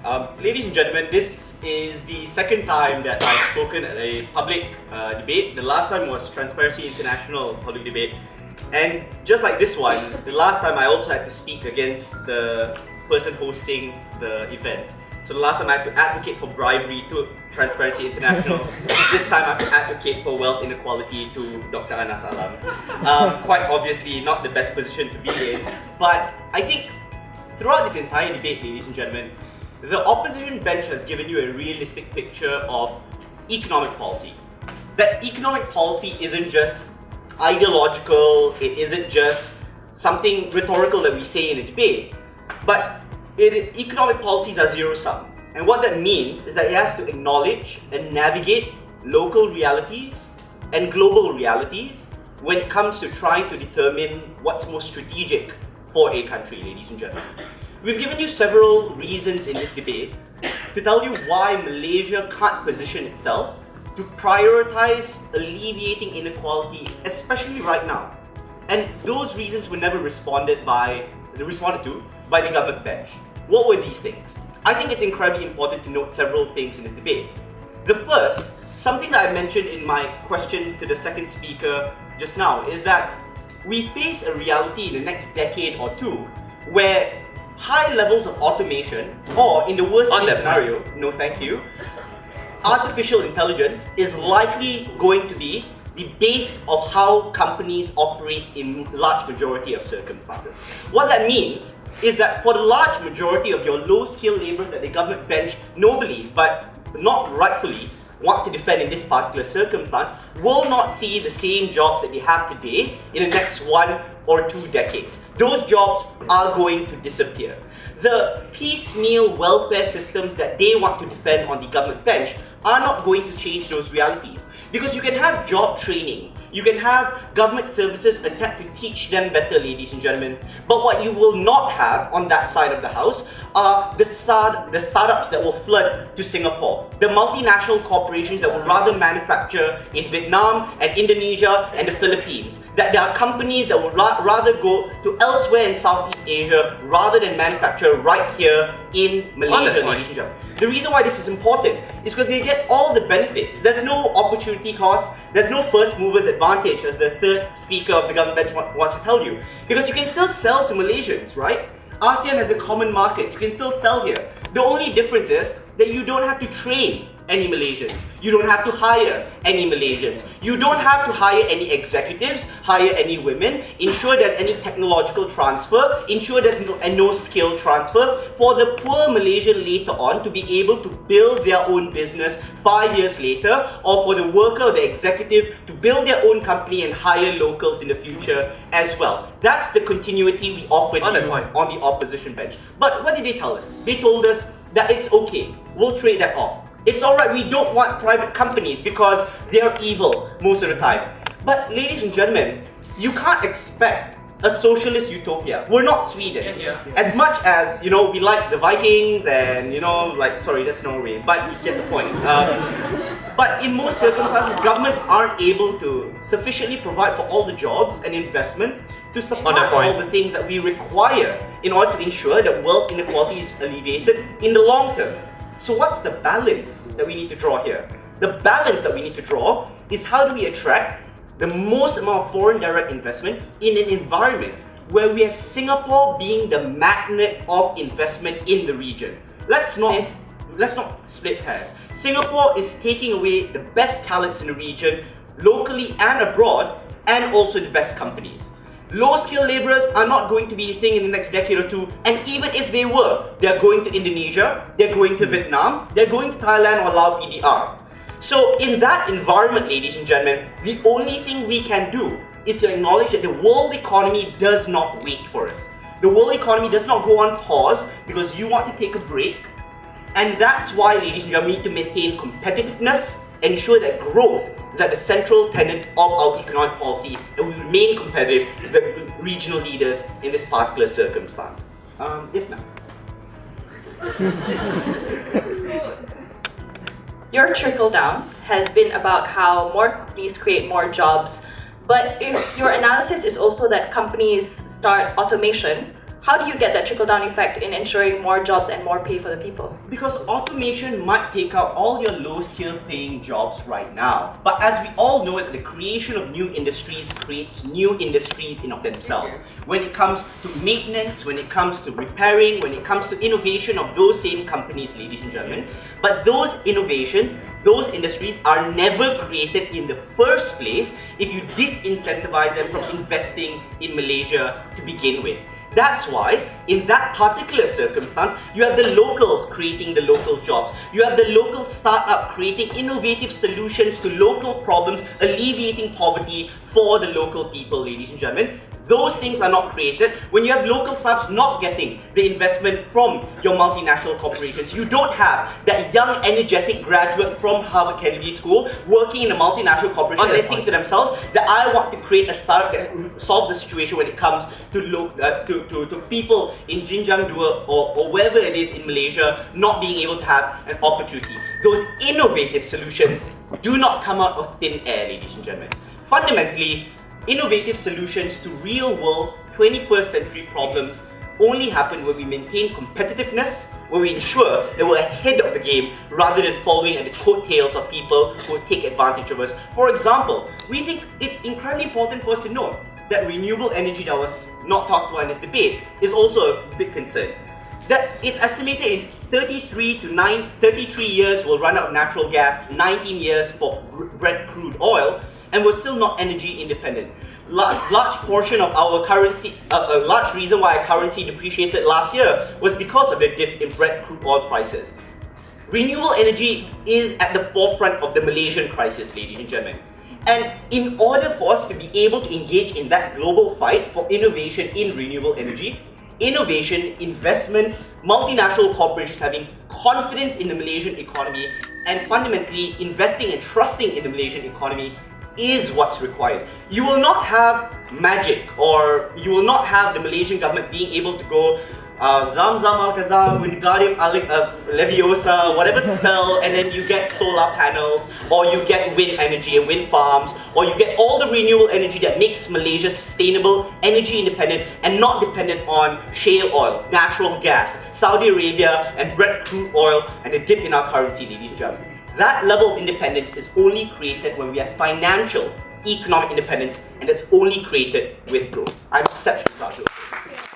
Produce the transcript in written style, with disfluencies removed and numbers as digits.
Ladies and gentlemen, this is the second time that I've spoken at a public debate. The last time was Transparency International public debate. And just like this one, the last time I also had to speak against the person hosting the event. So the last time I had to advocate for bribery to Transparency International. This time I have to advocate for wealth inequality to Dr. Anas Alam. Quite obviously not the best position to be in. But I think throughout this entire debate, ladies and gentlemen, the opposition bench has given you a realistic picture of economic policy. That economic policy isn't just ideological, it isn't just something rhetorical that we say in a debate, but economic policies are zero-sum. And what that means is that it has to acknowledge and navigate local realities and global realities when it comes to trying to determine what's most strategic for a country, ladies and gentlemen. We've given you several reasons in this debate to tell you why Malaysia can't position itself to prioritize alleviating inequality, especially right now. And those reasons were never responded to by the government bench. What were these things? I think it's incredibly important to note several things in this debate. The first, something that I mentioned in my question to the second speaker just now, is that we face a reality in the next decade or two where high levels of automation, or in the worst case scenario, no thank you, artificial intelligence is likely going to be the base of how companies operate in large majority of circumstances. What that means is that for the large majority of your low-skilled labourers that the government bench nobly, but not rightfully, want to defend in this particular circumstance, will not see the same jobs that they have today in the next 1 or 2 decades. Those jobs are going to disappear. The piecemeal welfare systems that they want to defend on the government bench are not going to change those realities. Because you can have job training, you can have government services attempt to teach them better, ladies and gentlemen. But what you will not have on that side of the house are the startups that will flood to Singapore, the multinational corporations that will rather manufacture in Vietnam and Indonesia and the Philippines. That there are companies that will rather go to elsewhere in Southeast Asia rather than manufacture right here in Malaysia, ladies and gentlemen. The reason why this is important is because they get all the benefits. There's no opportunity cost, there's no first movers advantage, as the third speaker of the government bench wants to tell you. Because you can still sell to Malaysians, right? ASEAN has a common market, you can still sell here. The only difference is that you don't have to train any Malaysians. You don't have to hire any Malaysians. You don't have to hire any executives, hire any women, ensure there's any technological transfer, ensure there's no skill transfer for the poor Malaysian later on to be able to build their own business 5 years later, or for the worker or the executive to build their own company and hire locals in the future as well. That's the continuity we offered on the opposition bench. But what did they tell us? They told us that it's okay, we'll trade that off. It's alright, we don't want private companies because they're evil most of the time. But ladies and gentlemen, you can't expect a socialist utopia. We're not Sweden. As much as, we like the Vikings and, sorry, that's Norway, but you get the point. But in most circumstances, governments aren't able to sufficiently provide for all the jobs and investment to support all the things that we require in order to ensure that wealth inequality is alleviated in the long term. So what's the balance that we need to draw here? The balance that we need to draw is how do we attract the most amount of foreign direct investment in an environment where we have Singapore being the magnet of investment in the region. Let's not split hairs. Singapore is taking away the best talents in the region, locally and abroad, and also the best companies. Low-skilled labourers are not going to be a thing in the next decade or two, and even if they were, they're going to Indonesia, they're going to Vietnam, they're going to Thailand or Laos PDR. So in that environment, ladies and gentlemen, the only thing we can do is to acknowledge that the world economy does not wait for us. The world economy does not go on pause because you want to take a break. And that's why, ladies and gentlemen, we need to maintain competitiveness, ensure that growth is at the central tenet of our economic policy, and we remain competitive with the regional leaders in this particular circumstance. Yes, ma'am. Your trickle down has been about how more companies create more jobs, but if your analysis is also that companies start automation, how do you get that trickle-down effect in ensuring more jobs and more pay for the people? Because automation might take out all your low-skill paying jobs right now. But as we all know, the creation of new industries creates new industries in of themselves. When it comes to maintenance, when it comes to repairing, when it comes to innovation of those same companies, ladies and gentlemen. But those innovations, those industries are never created in the first place if you disincentivize them from investing in Malaysia to begin with. That's why, in that particular circumstance, you have the locals creating the local jobs. You have the local startup creating innovative solutions to local problems, alleviating poverty for the local people, ladies and gentlemen. Those things are not created when you have local startups not getting the investment from your multinational corporations. You don't have that young, energetic graduate from Harvard Kennedy School working in a multinational corporation and they think to themselves that I want to create a startup that solves the situation when it comes to people in Xinjiang Dua or wherever it is in Malaysia not being able to have an opportunity. Those innovative solutions do not come out of thin air, ladies and gentlemen. Fundamentally, innovative solutions to real-world 21st century problems only happen when we maintain competitiveness, when we ensure that we're ahead of the game rather than following at the coattails of people who would take advantage of us. For example, we think it's incredibly important for us to note that renewable energy that was not talked about in this debate is also a big concern. That it's estimated in 33 years we'll run out of natural gas, 19 years for Brent crude oil, and we're still not energy independent. Large portion of our currency, a large reason why our currency depreciated last year was because of the dip in Brent crude oil prices. Renewable energy is at the forefront of the Malaysian crisis, ladies and gentlemen. And in order for us to be able to engage in that global fight for innovation in renewable energy, innovation, investment, multinational corporations having confidence in the Malaysian economy, and fundamentally investing and trusting in the Malaysian economy is what's required. You will not have magic, or you will not have the Malaysian government being able to go Zam Zam Al-Kazam, Wingardium Leviosa, whatever spell, and then you get solar panels, or you get wind energy and wind farms, or you get all the renewable energy that makes Malaysia sustainable, energy independent, and not dependent on shale oil, natural gas, Saudi Arabia, and Brent crude oil, and the dip in our currency, ladies and gentlemen. That level of independence is only created when we have financial, economic independence, and that's only created with growth. I'm exceptionally proud of it.